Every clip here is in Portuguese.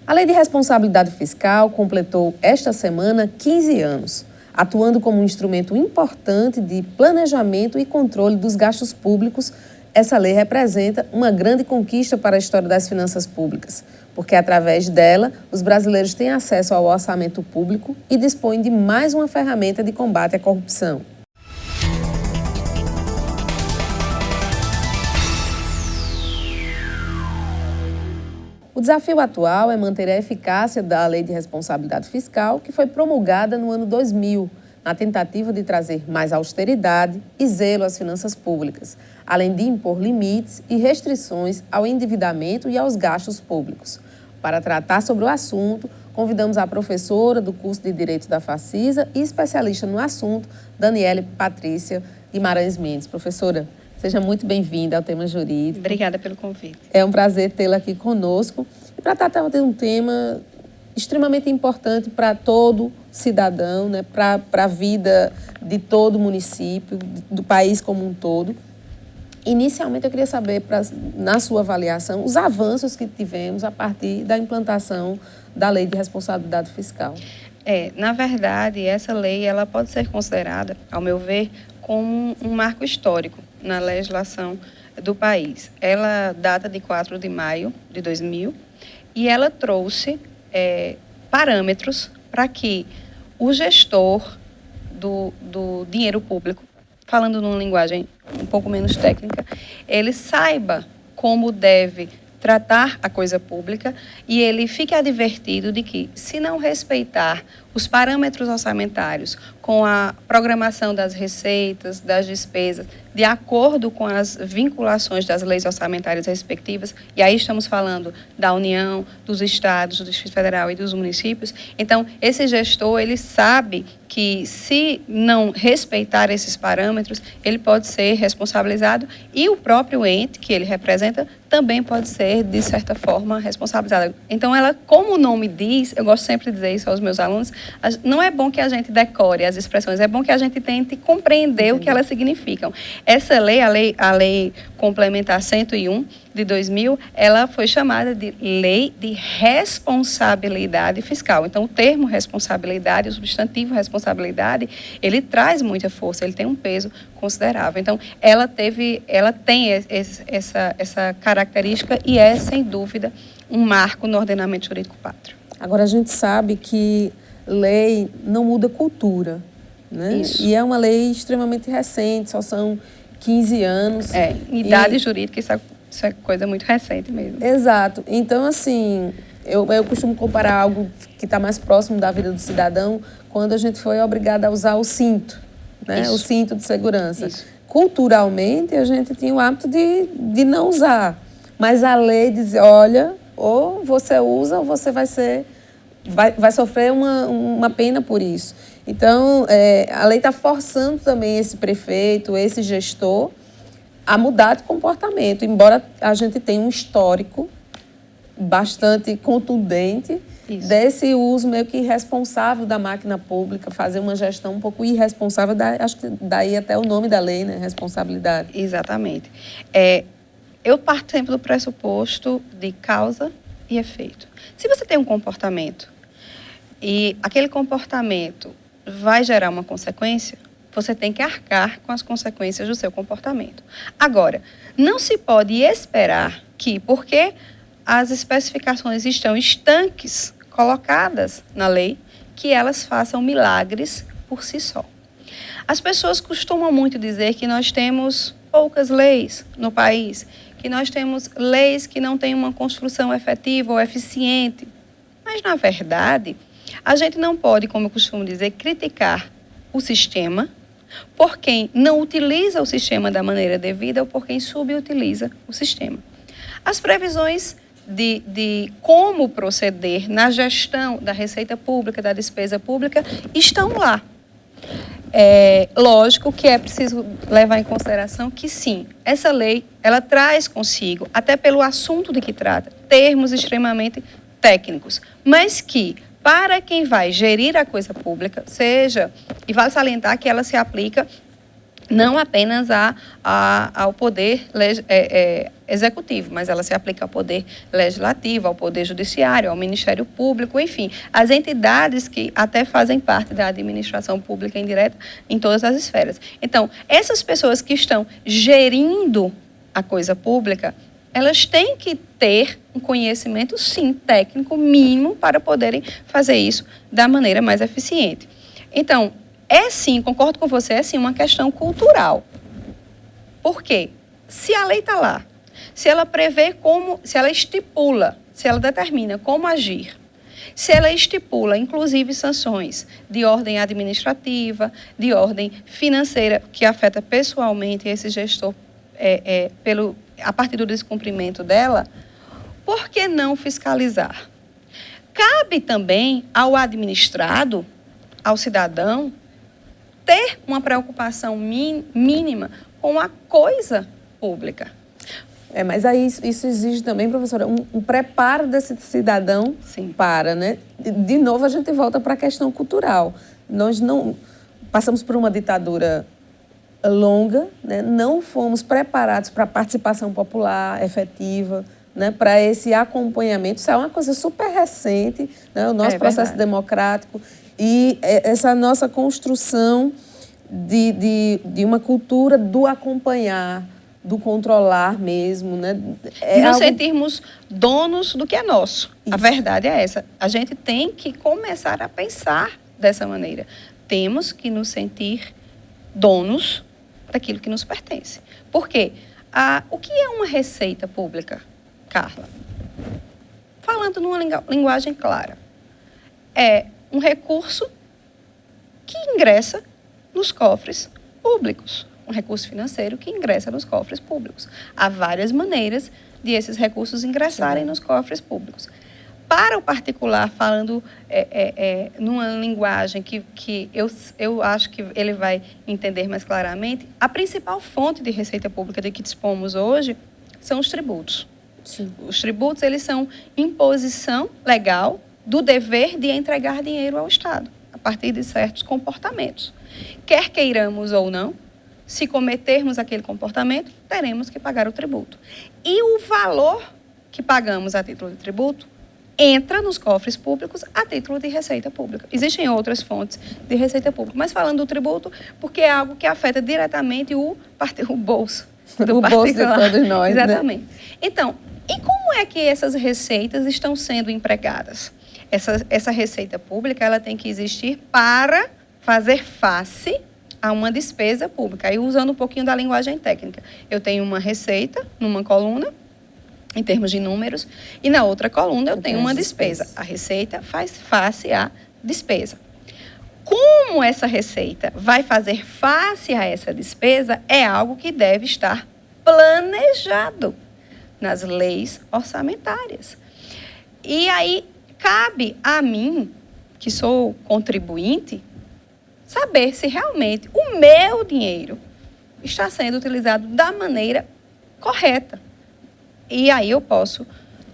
A Lei de Responsabilidade Fiscal completou esta semana 15 anos, atuando como um instrumento importante de planejamento e controle dos gastos públicos. Essa lei representa uma grande conquista para a história das finanças públicas, porque através dela os brasileiros têm acesso ao orçamento público e dispõem de mais uma ferramenta de combate à corrupção. O desafio atual é manter a eficácia da Lei de Responsabilidade Fiscal, que foi promulgada no ano 2000, na tentativa de trazer mais austeridade e zelo às finanças públicas, além de impor limites e restrições ao endividamento e aos gastos públicos. Para tratar sobre o assunto, convidamos a professora do curso de Direito da Facisa e especialista no assunto, Daniele Patrícia Guimarães Mendes. Professora, seja muito bem-vinda ao Tema Jurídico. Obrigada pelo convite. É um prazer tê-la aqui conosco. E para tratar de um tema extremamente importante para todo cidadão, né, para a vida de todo município, do país como um todo. Inicialmente, eu queria saber, na sua avaliação, os avanços que tivemos a partir da implantação da Lei de Responsabilidade Fiscal. Na verdade, essa lei ela pode ser considerada, ao meu ver, como um marco histórico na legislação do país. Ela data de 4 de maio de 2000 e ela trouxe parâmetros para que o gestor do dinheiro público, falando numa linguagem um pouco menos técnica, ele saiba como deve tratar a coisa pública e ele fique advertido de que, se não respeitar os parâmetros orçamentários com a programação das receitas, das despesas, de acordo com as vinculações das leis orçamentárias respectivas, e aí estamos falando da União, dos estados, do Distrito Federal e dos municípios, então esse gestor, ele sabe que, se não respeitar esses parâmetros, ele pode ser responsabilizado e o próprio ente que ele representa também pode ser, de certa forma, responsabilizado. Então, ela, como o nome diz, eu gosto sempre de dizer isso aos meus alunos, não é bom que a gente decore as expressões, é bom que a gente tente compreender o que elas significam. Essa lei, a lei complementar 101 de 2000, ela foi chamada de Lei de Responsabilidade Fiscal. Então, o termo responsabilidade, o substantivo responsabilidade, ele traz muita força, ele tem um peso considerável. Então, ela tem essa característica e é, sem dúvida, um marco no ordenamento jurídico pátrio. Agora, a gente sabe que lei não muda cultura, né? Isso. E é uma lei extremamente recente, só são 15 anos. Idade jurídica, isso é coisa muito recente mesmo. Exato. Então, assim, eu costumo comparar algo que está mais próximo da vida do cidadão quando a gente foi obrigado a usar o cinto, né? Isso. O cinto de segurança. Isso. Culturalmente, a gente tinha o hábito de não usar. Mas a lei diz, olha, ou você usa ou você vai sofrer uma pena por isso. Então, a lei está forçando também esse prefeito, esse gestor, a mudar de comportamento, embora a gente tenha um histórico bastante contundente desse uso meio que irresponsável da máquina pública, fazer uma gestão um pouco irresponsável, acho que daí até o nome da lei, né? Responsabilidade. Exatamente. Eu parto sempre do pressuposto de causa e efeito. Se você tem um comportamento e aquele comportamento vai gerar uma consequência, você tem que arcar com as consequências do seu comportamento. Agora, não se pode esperar que, porque as especificações estão estanques, colocadas na lei, que elas façam milagres por si só. As pessoas costumam muito dizer que nós temos poucas leis no país, que nós temos leis que não têm uma construção efetiva ou eficiente. Mas, na verdade, a gente não pode, como eu costumo dizer, criticar o sistema por quem não utiliza o sistema da maneira devida ou por quem subutiliza o sistema. As previsões de como proceder na gestão da receita pública, da despesa pública, estão lá. Lógico que é preciso levar em consideração que, sim, essa lei, ela traz consigo, até pelo assunto de que trata, termos extremamente técnicos, mas que, para quem vai gerir a coisa pública, e vale salientar que ela se aplica Não apenas ao poder executivo, mas ela se aplica ao poder legislativo, ao poder judiciário, ao Ministério Público, enfim, as entidades que até fazem parte da administração pública indireta em todas as esferas. Então, essas pessoas que estão gerindo a coisa pública, elas têm que ter um conhecimento, sim, técnico mínimo para poderem fazer isso da maneira mais eficiente. Então, sim, concordo com você, é sim uma questão cultural. Por quê? Se a lei está lá, se ela prevê como, se ela estipula, se ela determina como agir, se ela estipula, inclusive, sanções de ordem administrativa, de ordem financeira, que afeta pessoalmente esse gestor a partir do descumprimento dela, por que não fiscalizar? Cabe também ao administrado, ao cidadão, ter uma preocupação mínima com a coisa pública. Mas aí isso exige também, professora, um preparo desse cidadão. Sim. Né? De novo, a gente volta para a questão cultural. Nós não passamos por uma ditadura longa, né? Não fomos preparados para a participação popular efetiva, né? Para esse acompanhamento. Isso é uma coisa super recente, né? O nosso processo democrático e essa nossa construção de uma cultura do acompanhar, do controlar mesmo, né? Nos sentirmos donos do que é nosso. Isso. A verdade é essa. A gente tem que começar a pensar dessa maneira. Temos que nos sentir donos daquilo que nos pertence. Por quê? O que é uma receita pública, Carla? Falando numa linguagem clara. É um recurso que ingressa nos cofres públicos. Um recurso financeiro que ingressa nos cofres públicos. Há várias maneiras de esses recursos ingressarem nos cofres públicos. Para o particular, falando numa linguagem que eu acho que ele vai entender mais claramente, a principal fonte de receita pública de que dispomos hoje são os tributos. Sim. Os tributos, eles são imposição legal do dever de entregar dinheiro ao Estado, a partir de certos comportamentos. Quer queiramos ou não, se cometermos aquele comportamento, teremos que pagar o tributo. E o valor que pagamos a título de tributo entra nos cofres públicos a título de receita pública. Existem outras fontes de receita pública, mas falando do tributo, porque é algo que afeta diretamente o bolso do particular. Bolso de todos nós, exatamente. Né? Então, e como é que essas receitas estão sendo empregadas? Essa receita pública, ela tem que existir para fazer face a uma despesa pública. Aí, usando um pouquinho da linguagem técnica. Eu tenho uma receita numa coluna, em termos de números, e na outra coluna eu tenho uma despesa. A receita faz face à despesa. Como essa receita vai fazer face a essa despesa é algo que deve estar planejado nas leis orçamentárias. E aí, cabe a mim, que sou contribuinte, saber se realmente o meu dinheiro está sendo utilizado da maneira correta. E aí eu posso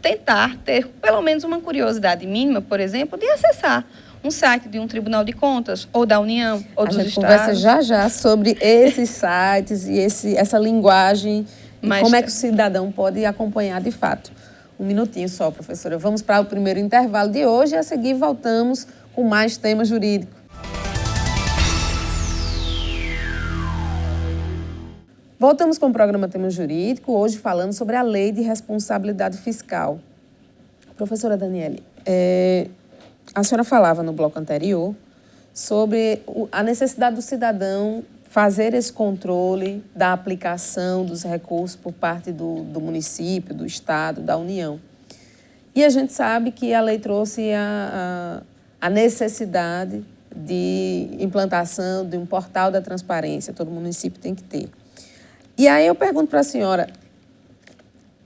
tentar ter pelo menos uma curiosidade mínima, por exemplo, de acessar um site de um Tribunal de Contas, ou da União, ou dos Estados. A gente conversa já sobre esses sites e essa linguagem, e como é que o cidadão pode acompanhar de fato. Um minutinho só, professora. Vamos para o primeiro intervalo de hoje e a seguir voltamos com mais tema jurídico. Voltamos com o programa Tema Jurídico, hoje falando sobre a Lei de Responsabilidade Fiscal. Professora Daniele, a senhora falava no bloco anterior sobre a necessidade do cidadão fazer esse controle da aplicação dos recursos por parte do município, do Estado, da União. E a gente sabe que a lei trouxe a necessidade de implantação de um portal da transparência, todo município tem que ter. E aí eu pergunto para a senhora,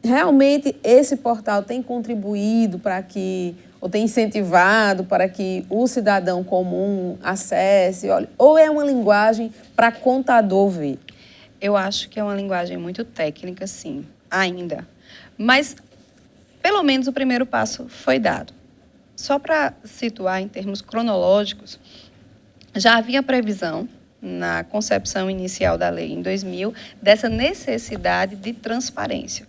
realmente esse portal tem contribuído para que, ou tem incentivado para que o cidadão comum acesse, olha, ou é uma linguagem para contador ver? Eu acho que é uma linguagem muito técnica, sim, ainda. Mas, pelo menos, o primeiro passo foi dado. Só para situar em termos cronológicos, já havia previsão na concepção inicial da lei, em 2000, dessa necessidade de transparência.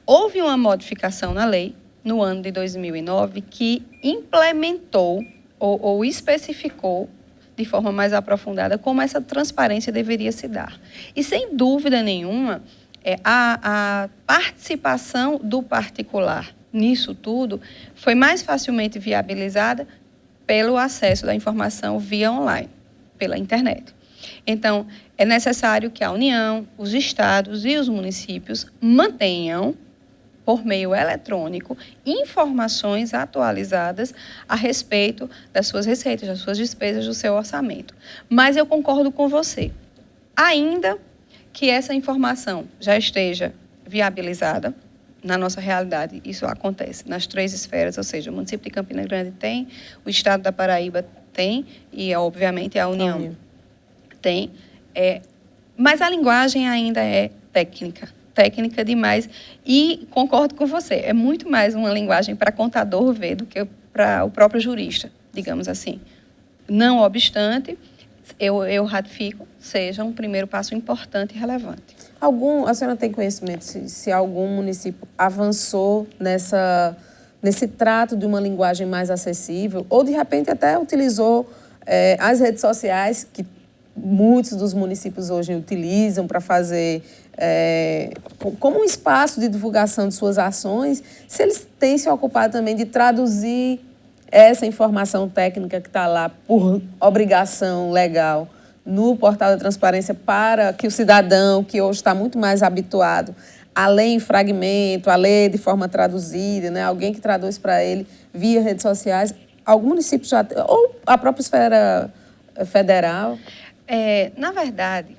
Houve uma modificação na lei, no ano de 2009, que implementou ou especificou de forma mais aprofundada como essa transparência deveria se dar. E, sem dúvida nenhuma, a participação do particular nisso tudo foi mais facilmente viabilizada pelo acesso da informação via online, pela internet. Então, é necessário que a União, os estados e os municípios mantenham, por meio eletrônico, informações atualizadas a respeito das suas receitas, das suas despesas, do seu orçamento. Mas eu concordo com você. Ainda que essa informação já esteja viabilizada, na nossa realidade, isso acontece nas 3 esferas, ou seja, o município de Campina Grande tem, o estado da Paraíba tem e, obviamente, a União tem. Mas a linguagem ainda é técnica demais, e concordo com você, é muito mais uma linguagem para contador ver do que para o próprio jurista, digamos assim. Não obstante, eu ratifico, seja um primeiro passo importante e relevante. A senhora tem conhecimento se algum município avançou nesse trato de uma linguagem mais acessível, ou de repente até utilizou as redes sociais, que muitos dos municípios hoje utilizam para fazer como um espaço de divulgação de suas ações, se eles têm se ocupado também de traduzir essa informação técnica que está lá por obrigação legal no portal da transparência para que o cidadão, que hoje está muito mais habituado a ler em fragmento, a ler de forma traduzida, né? Alguém que traduz para ele via redes sociais, algum município já, ou a própria esfera federal? Na verdade,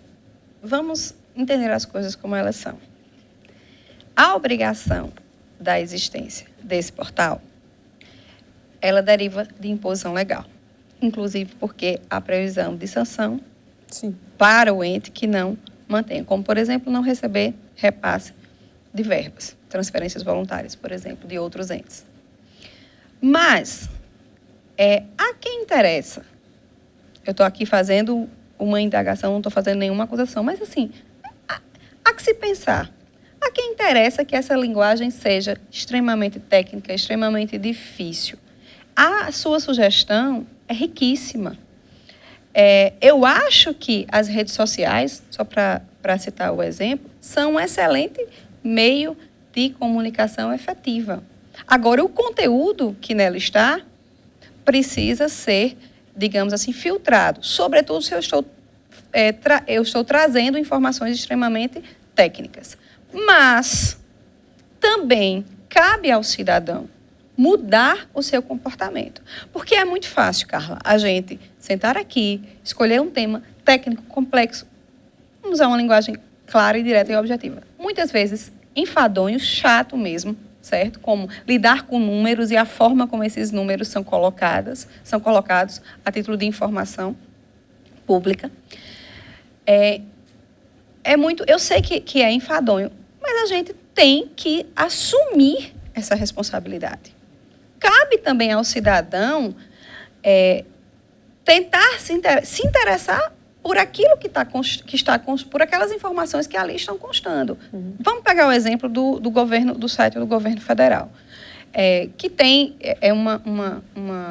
vamos entender as coisas como elas são. A obrigação da existência desse portal, ela deriva de imposição legal, inclusive porque há previsão de sanção para o ente que não mantenha, como, por exemplo, não receber repasse de verbas, transferências voluntárias, por exemplo, de outros entes. Mas, a quem interessa? Eu estou aqui fazendo uma indagação, não estou fazendo nenhuma acusação, mas, assim, há que se pensar. A quem interessa que essa linguagem seja extremamente técnica, extremamente difícil? A sua sugestão é riquíssima. Eu acho que as redes sociais, só para citar o exemplo, são um excelente meio de comunicação efetiva. Agora, o conteúdo que nela está precisa ser, digamos assim, filtrado, sobretudo se eu estou trazendo informações extremamente técnicas. Mas também cabe ao cidadão mudar o seu comportamento. Porque é muito fácil, Carla, a gente sentar aqui, escolher um tema técnico, complexo, usar uma linguagem clara e direta e objetiva. Muitas vezes enfadonho, chato mesmo, certo? Como lidar com números e a forma como esses números são colocados a título de informação pública. Eu sei que é enfadonho, mas a gente tem que assumir essa responsabilidade. Cabe também ao cidadão tentar se interessar por aquilo por aquelas informações que ali estão constando. Uhum. Vamos pegar o exemplo do site do governo federal, que tem uma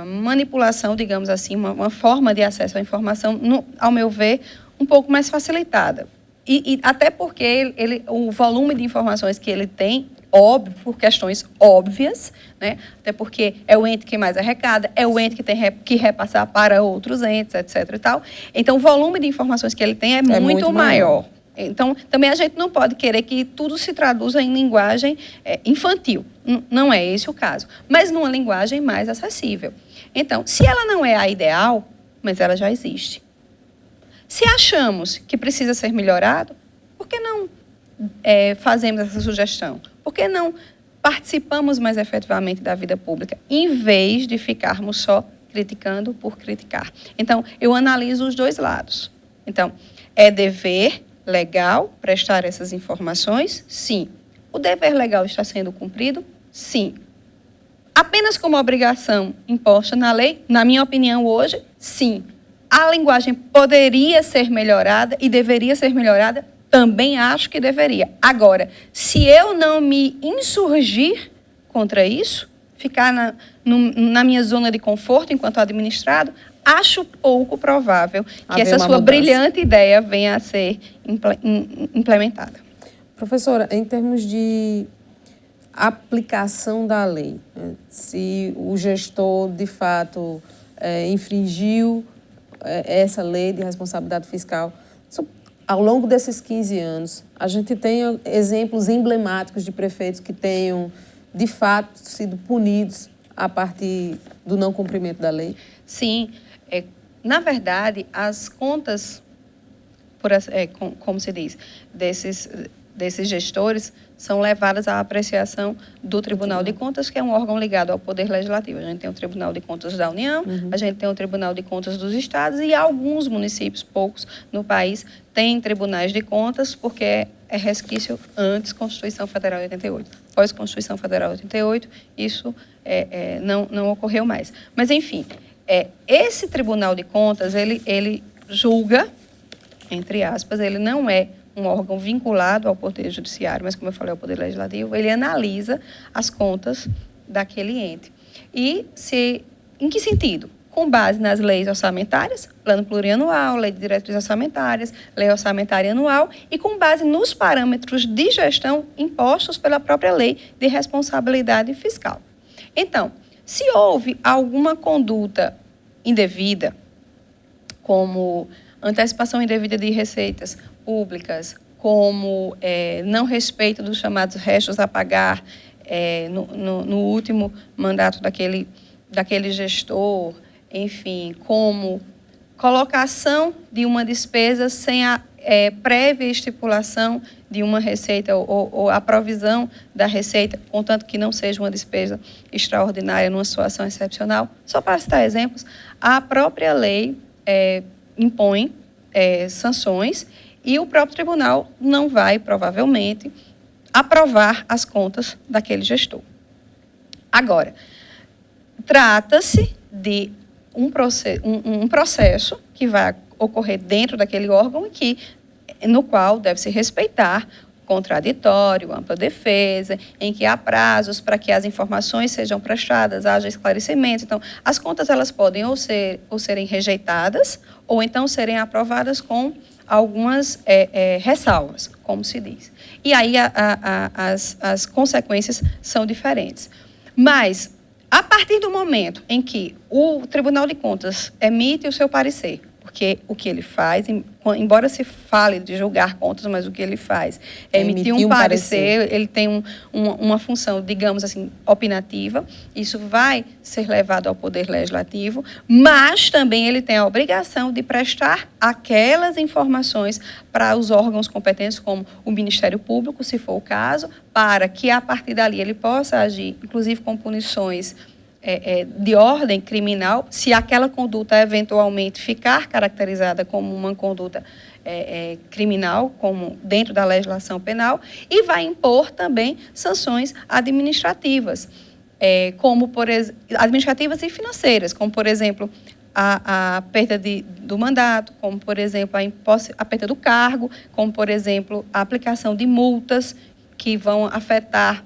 manipulação, digamos assim, uma forma de acesso à informação, ao meu ver, um pouco mais facilitada. E até porque o volume de informações que ele tem, óbvio, por questões óbvias, né? Até porque é o ente que mais arrecada, é o ente que tem que repassar para outros entes, etc. e tal. Então, o volume de informações que ele tem é muito maior. Então, também a gente não pode querer que tudo se traduza em linguagem infantil. Não é esse o caso. Mas numa linguagem mais acessível. Então, se ela não é a ideal, mas ela já existe. Se achamos que precisa ser melhorado, por que não fazemos essa sugestão? Por que não participamos mais efetivamente da vida pública, em vez de ficarmos só criticando por criticar? Então, eu analiso os dois lados. Então, é dever legal prestar essas informações? Sim. O dever legal está sendo cumprido? Sim. Apenas como obrigação imposta na lei? Na minha opinião, hoje, sim. A linguagem poderia ser melhorada e deveria ser melhorada? Também acho que deveria. Agora, se eu não me insurgir contra isso, ficar na minha zona de conforto enquanto administrado, acho pouco provável que essa sua brilhante ideia venha a ser implementada. Professora, em termos de aplicação da lei, se o gestor, de fato, infringiu essa lei de responsabilidade fiscal, ao longo desses 15 anos, a gente tem exemplos emblemáticos de prefeitos que tenham, de fato, sido punidos a partir do não cumprimento da lei? Sim. Na verdade, as contas, como se diz, desses gestores são levadas à apreciação do Tribunal de Contas, que é um órgão ligado ao Poder Legislativo. A gente tem o Tribunal de Contas da União, a gente tem o Tribunal de Contas dos Estados e alguns municípios, poucos no país, têm tribunais de contas, porque é resquício antes Constituição Federal de 88. Pós Constituição Federal de 88, isso não ocorreu mais. Mas, enfim, esse Tribunal de Contas, ele julga, entre aspas, ele não é um órgão vinculado ao Poder Judiciário, mas, como eu falei, ao Poder Legislativo, ele analisa as contas daquele ente. E em que sentido? Com base nas leis orçamentárias, plano plurianual, lei de diretrizes orçamentárias, lei orçamentária anual, e com base nos parâmetros de gestão impostos pela própria lei de responsabilidade fiscal. Então, se houve alguma conduta indevida, como antecipação indevida de receitas públicas, como não respeito dos chamados restos a pagar no último mandato daquele gestor, enfim, como colocação de uma despesa sem a prévia estipulação de uma receita ou a provisão da receita, contanto que não seja uma despesa extraordinária numa situação excepcional. Só para citar exemplos, a própria lei impõe sanções e o próprio tribunal não vai, provavelmente, aprovar as contas daquele gestor. Agora, trata-se de um processo que vai ocorrer dentro daquele órgão no qual deve-se respeitar contraditório, ampla defesa, em que há prazos para que as informações sejam prestadas, haja esclarecimentos. Então, as contas elas podem ou serem rejeitadas ou então serem aprovadas com algumas ressalvas, como se diz. E aí as consequências são diferentes. Mas, a partir do momento em que o Tribunal de Contas emite o seu parecer, porque o que ele faz, embora se fale de julgar contas, mas o que ele faz é emitir um parecer, ele tem uma função, digamos assim, opinativa, isso vai ser levado ao Poder Legislativo, mas também ele tem a obrigação de prestar aquelas informações para os órgãos competentes, como o Ministério Público, se for o caso, para que a partir dali ele possa agir, inclusive com punições de ordem criminal, se aquela conduta eventualmente ficar caracterizada como uma conduta criminal, como dentro da legislação penal, e vai impor também sanções administrativas, administrativas e financeiras, como, por exemplo, a perda do mandato, como, por exemplo, a perda do cargo, como, por exemplo, a aplicação de multas que vão afetar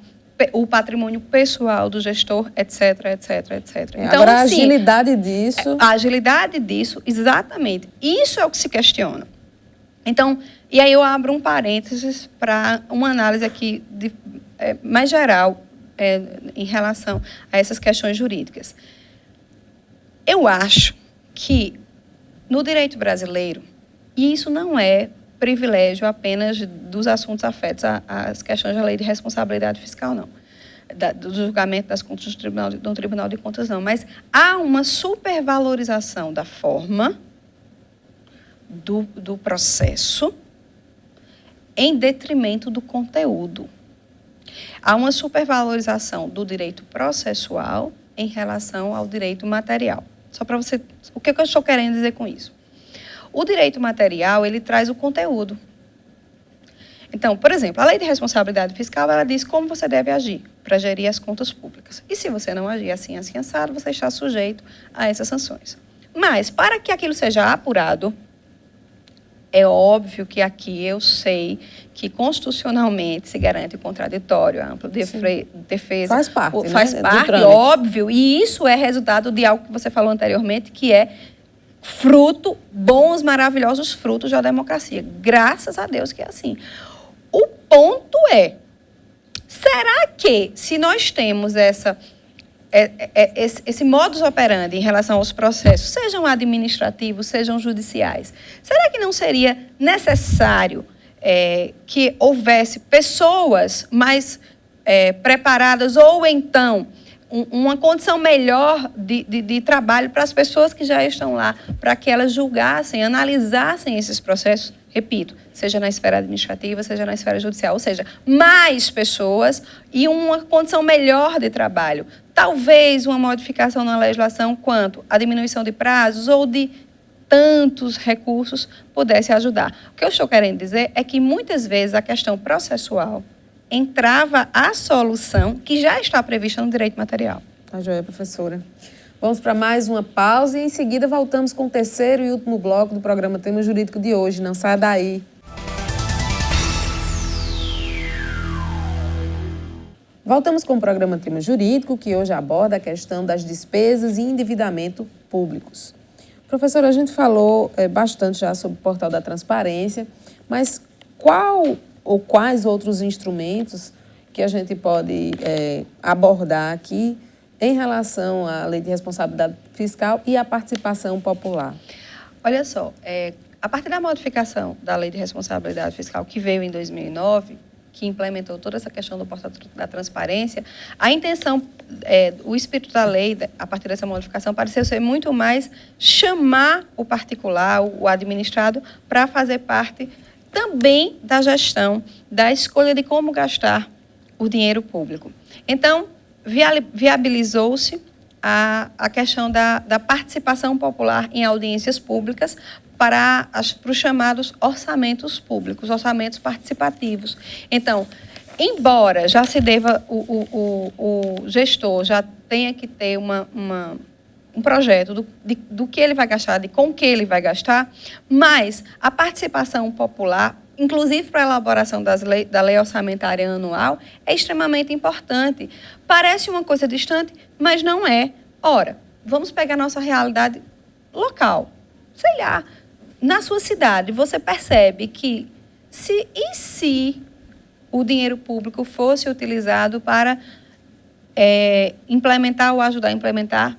o patrimônio pessoal do gestor, etc, etc, etc. Então, agora, a agilidade disso... A agilidade disso, exatamente. Isso é o que se questiona. Então, e aí eu abro um parênteses para uma análise aqui mais geral em relação a essas questões jurídicas. Eu acho que no direito brasileiro, e isso não é privilégio apenas dos assuntos afetos às questões da lei de responsabilidade fiscal, não. Do julgamento das contas do Tribunal de Contas, não. Mas há uma supervalorização da forma do processo em detrimento do conteúdo. Há uma supervalorização do direito processual em relação ao direito material. Só para você... O que eu estou querendo dizer com isso? O direito material, ele traz o conteúdo. Então, por exemplo, a lei de responsabilidade fiscal, ela diz como você deve agir para gerir as contas públicas. E se você não agir assim, assado, você está sujeito a essas sanções. Mas, para que aquilo seja apurado, é óbvio que aqui eu sei que constitucionalmente se garante o contraditório, a ampla defesa. Faz parte, faz né? parte, óbvio, e isso é resultado de algo que você falou anteriormente, que é fruto, bons, maravilhosos frutos da democracia. Graças a Deus que é assim. O ponto é, será que, se nós temos esse modus operandi em relação aos processos, sejam administrativos, sejam judiciais, será que não seria necessário que houvesse pessoas mais preparadas ou então uma condição melhor de trabalho para as pessoas que já estão lá, para que elas julgassem, analisassem esses processos, repito, seja na esfera administrativa, seja na esfera judicial, ou seja, mais pessoas e uma condição melhor de trabalho. Talvez uma modificação na legislação quanto à diminuição de prazos ou de tantos recursos pudesse ajudar. O que eu estou querendo dizer é que muitas vezes a questão processual entrava a solução que já está prevista no direito material. Tá joia, professora. Vamos para mais uma pausa e em seguida voltamos com o terceiro e último bloco do programa Tema Jurídico de hoje. Não saia daí. Voltamos com o programa Tema Jurídico, que hoje aborda a questão das despesas e endividamento públicos. Professora, a gente falou bastante já sobre o portal da transparência, mas qual ou quais outros instrumentos que a gente pode abordar aqui em relação à Lei de Responsabilidade Fiscal e à participação popular? Olha só, a partir da modificação da Lei de Responsabilidade Fiscal que veio em 2009, que implementou toda essa questão do portal da transparência, a intenção, o espírito da lei, a partir dessa modificação, pareceu ser muito mais chamar o particular, o administrado, para fazer parte também da gestão, da escolha de como gastar o dinheiro público. Então, viabilizou-se a questão da participação popular em audiências públicas para os chamados orçamentos públicos, orçamentos participativos. Então, embora já se deva, o gestor já tenha que ter um projeto do que ele vai gastar, de com que ele vai gastar, mas a participação popular, inclusive para a elaboração da lei orçamentária anual, é extremamente importante. Parece uma coisa distante, mas não é. Ora, vamos pegar a nossa realidade local. Sei lá, na sua cidade, você percebe que se o dinheiro público fosse utilizado para implementar ou ajudar a implementar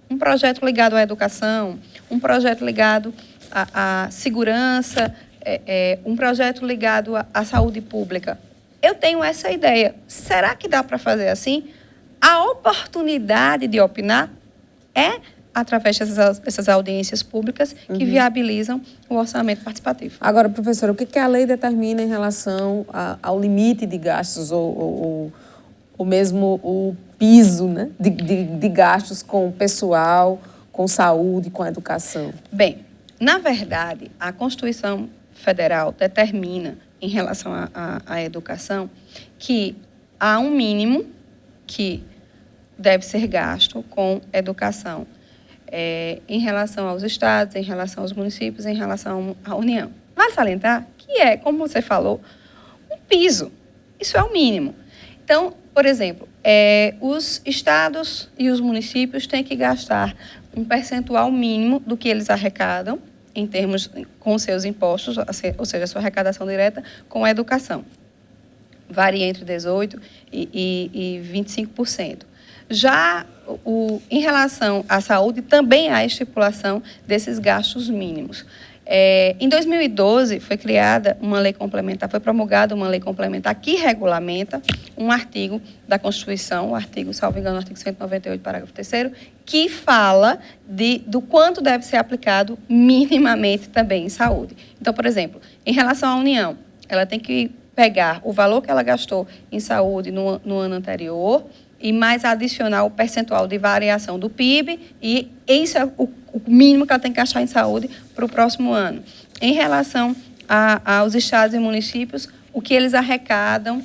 um projeto ligado à educação, um projeto ligado à segurança, um projeto ligado à saúde pública. Eu tenho essa ideia. Será que dá para fazer assim? A oportunidade de opinar é através dessas audiências públicas que viabilizam o orçamento participativo. Agora, professora, o que a lei determina em relação ao limite de gastos ou mesmo o piso, né, de gastos com o pessoal, com saúde, com a educação? Bem, na verdade, a Constituição Federal determina, em relação à educação, que há um mínimo que deve ser gasto com educação em relação aos estados, em relação aos municípios, em relação à União. Vale salientar que é, como você falou, um piso. Isso é o mínimo. Então, por exemplo, os estados e os municípios têm que gastar um percentual mínimo do que eles arrecadam, em termos com seus impostos, ou seja, a sua arrecadação direta, com a educação. Varia entre 18% e 25%. Já em relação à saúde, também há estipulação desses gastos mínimos. Em 2012, foi criada uma lei complementar, foi promulgada uma lei complementar que regulamenta um artigo da Constituição, o artigo, salvo engano, o artigo 198, parágrafo 3º, que fala do quanto deve ser aplicado minimamente também em saúde. Então, por exemplo, em relação à União, ela tem que pegar o valor que ela gastou em saúde no ano anterior e mais adicionar o percentual de variação do PIB, e isso é o mínimo que ela tem que gastar em saúde para o próximo ano. Em relação aos estados e municípios, o que eles arrecadam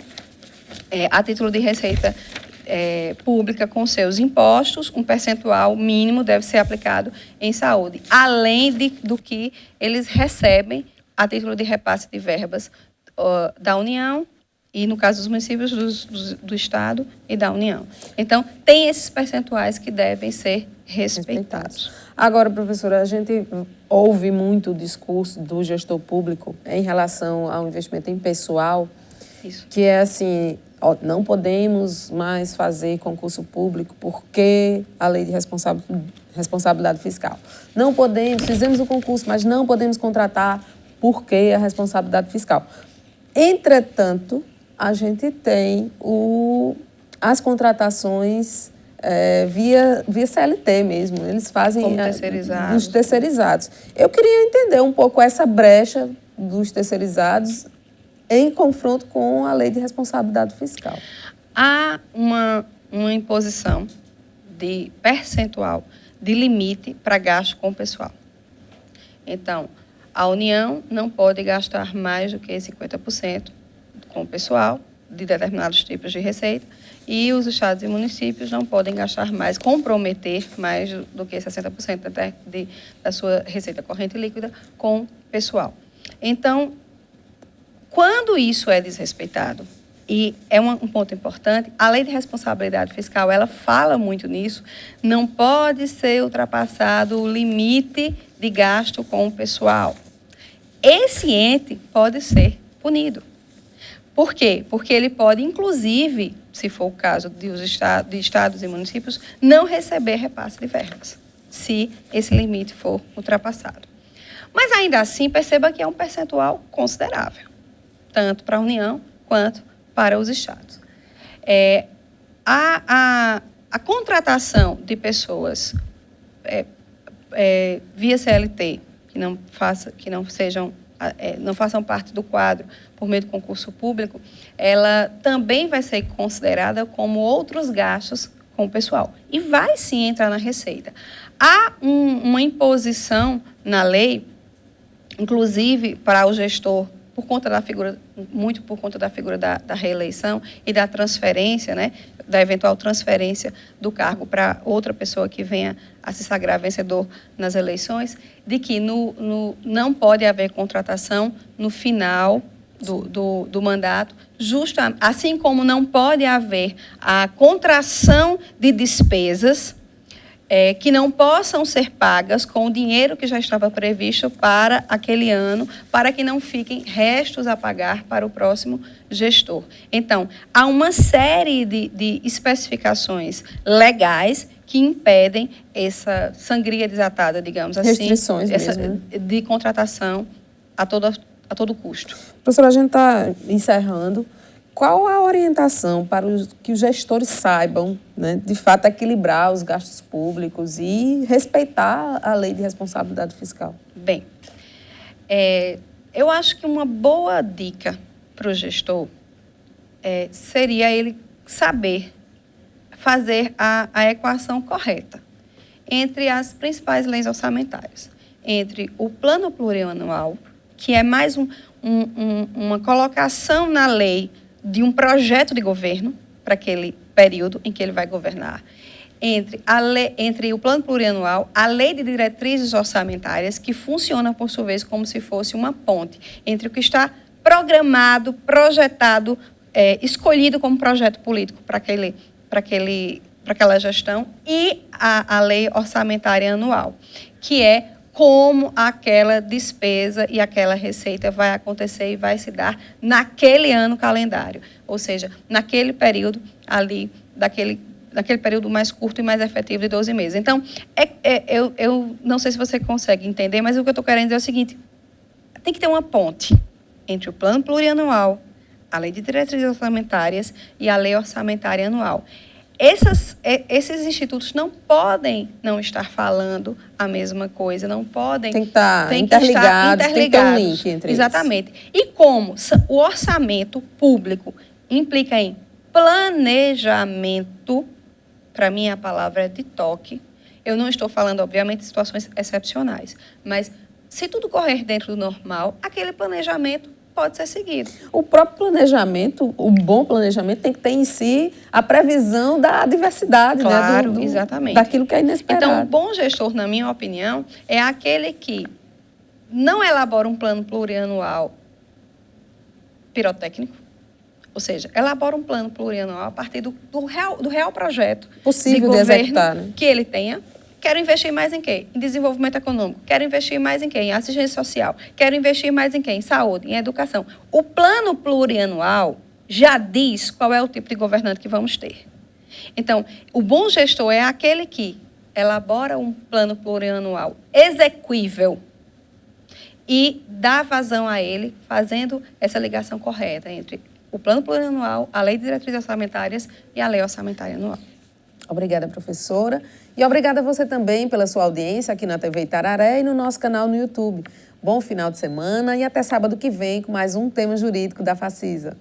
a título de receita pública com seus impostos, um percentual mínimo deve ser aplicado em saúde, além do que eles recebem a título de repasse de verbas da União e, no caso dos municípios, do Estado e da União. Então, tem esses percentuais que devem ser respeitados. Agora, professora, a gente ouve muito o discurso do gestor público em relação ao investimento em pessoal, Isso. que é assim, não podemos mais fazer concurso público porque a lei de responsabilidade fiscal. Não podemos, fizemos o concurso, mas não podemos contratar porque a responsabilidade fiscal. Entretanto, a gente tem as contratações via CLT mesmo. Eles fazem como terceirizados. Dos terceirizados. Eu queria entender um pouco essa brecha dos terceirizados em confronto com a lei de responsabilidade fiscal. Há uma imposição de percentual de limite para gasto com o pessoal. Então, a União não pode gastar mais do que 50% com o pessoal de determinados tipos de receita e os estados e municípios não podem gastar mais, comprometer mais do que 60% da sua receita corrente líquida com o pessoal. Então, quando isso é desrespeitado, e é um ponto importante, a lei de responsabilidade fiscal, ela fala muito nisso, não pode ser ultrapassado o limite de gasto com o pessoal. Esse ente pode ser punido. Por quê? Porque ele pode, inclusive, se for o caso de estados e municípios, não receber repasse de verbas, se esse limite for ultrapassado. Mas, ainda assim, perceba que é um percentual considerável, tanto para a União quanto para os estados. A contratação de pessoas via CLT, que não façam parte do quadro por meio do concurso público, ela também vai ser considerada como outros gastos com o pessoal. E vai sim entrar na receita. Há uma imposição na lei, inclusive para o gestor, muito por conta da figura da reeleição e da transferência, né, da eventual transferência do cargo para outra pessoa que venha a se sagrar vencedor nas eleições, de que não pode haver contratação no final do mandato, assim como não pode haver a contração de despesas que não possam ser pagas com o dinheiro que já estava previsto para aquele ano, para que não fiquem restos a pagar para o próximo gestor. Então, há uma série de especificações legais que impedem essa sangria desatada, digamos assim, restrições mesmo, né? De contratação a todo custo. Professora, a gente está encerrando. Qual a orientação para que os gestores saibam, né, de fato, equilibrar os gastos públicos e respeitar a lei de responsabilidade fiscal? Bem, eu acho que uma boa dica para o gestor seria ele saber fazer a equação correta entre as principais leis orçamentárias, entre o plano plurianual, que é mais uma colocação na lei de um projeto de governo para aquele período em que ele vai governar, entre o plano plurianual, a lei de diretrizes orçamentárias, que funciona, por sua vez, como se fosse uma ponte entre o que está programado, projetado, escolhido como projeto político para aquela gestão, e a lei orçamentária anual, que é como aquela despesa e aquela receita vai acontecer e vai se dar naquele ano calendário, ou seja, naquele período ali, daquele período mais curto e mais efetivo de 12 meses. Então, eu não sei se você consegue entender, mas o que eu estou querendo dizer é o seguinte: tem que ter uma ponte entre o plano plurianual, a lei de diretrizes orçamentárias e a lei orçamentária anual. Esses institutos não podem não estar falando a mesma coisa, não podem... Tem que estar interligados, tem que ter um link entre eles. Exatamente. E como o orçamento público implica em planejamento, para mim a palavra é de toque, eu não estou falando, obviamente, de situações excepcionais, mas se tudo correr dentro do normal, aquele planejamento pode ser seguido. O próprio planejamento, o bom planejamento, tem que ter em si a previsão da diversidade, Claro, né? exatamente. Daquilo que é inesperado. Então, o bom gestor, na minha opinião, é aquele que não elabora um plano plurianual pirotécnico, ou seja, elabora um plano plurianual a partir do real projeto possível de de governo executar, né? que ele tenha. Quero investir mais em quê? Em desenvolvimento econômico. Quero investir mais em quê? Em assistência social. Quero investir mais em quê? Em saúde, em educação. O plano plurianual já diz qual é o tipo de governante que vamos ter. Então, o bom gestor é aquele que elabora um plano plurianual exequível e dá vazão a ele, fazendo essa ligação correta entre o plano plurianual, a lei de diretrizes orçamentárias e a lei orçamentária anual. Obrigada, professora. E obrigada a você também pela sua audiência aqui na TV Itararé e no nosso canal no YouTube. Bom final de semana e até sábado que vem com mais um tema jurídico da Facisa.